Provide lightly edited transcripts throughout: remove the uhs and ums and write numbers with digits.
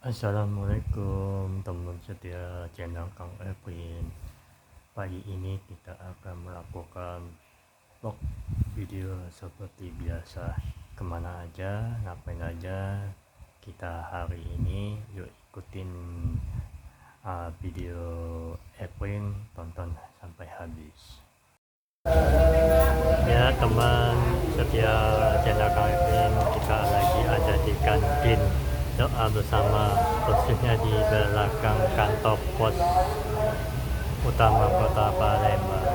Assalamualaikum teman setia channel Kang Evin. Pagi ini kita akan melakukan vlog video seperti biasa. Kemana aja, ngapain aja kita hari ini. Yuk ikutin video Evin, tonton sampai habis. Ya teman setia channel Kang Evin, kita lagi ada di kantin doa bersama, persisnya di belakang kantor pos utama kota Palembang.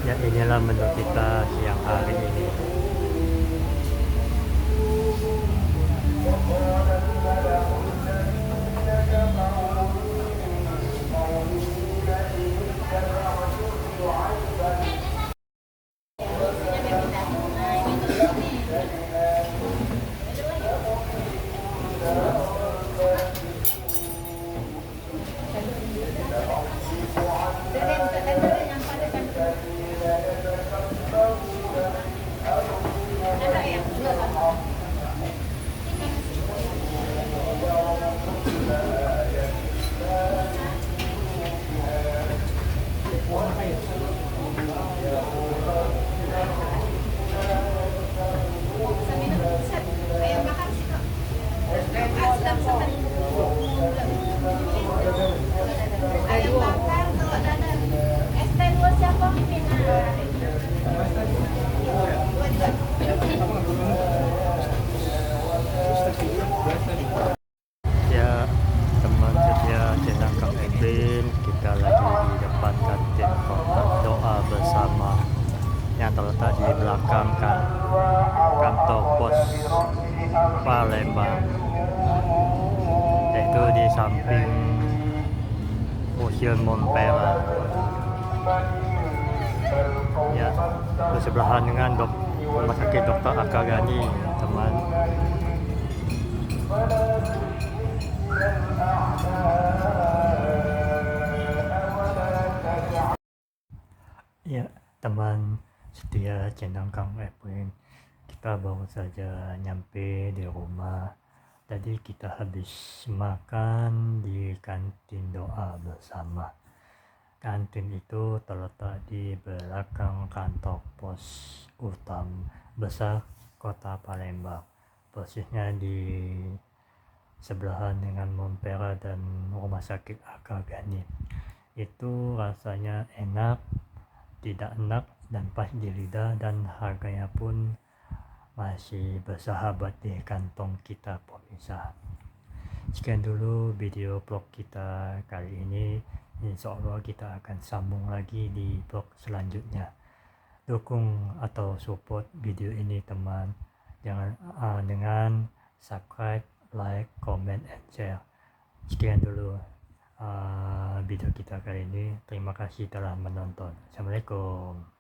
Ya, inilah menu kita siang hari ini. Ya teman setia channel Kang Evin, kita lagi di depan kantin kota doa bersama yang terletak di belakang kantor pos Palembang, yaitu di samping Museum Montpera. Ya, bersebelahan dengan Rumah Sakit Dr. Akagani, teman. Ya teman setia channel Kang Evin, kita baru saja nyampe di rumah. Tadi kita habis makan di kantin doa bersama. Kantin itu terletak di belakang kantor pos utama besar kota Palembang, persisnya di sebelahan dengan Montpera dan Rumah Sakit Akagani. Itu rasanya enak, tidak enak dan pas di lidah, dan harganya pun masih bersahabat di kantong kita pemirsa. Sekian dulu video vlog kita kali ini. Insya Allah kita akan sambung lagi di vlog selanjutnya. Dukung atau support video ini teman, jangan dengan subscribe, like, comment, and share. Sekian dulu video kita kali ini. Terima kasih telah menonton. Assalamualaikum.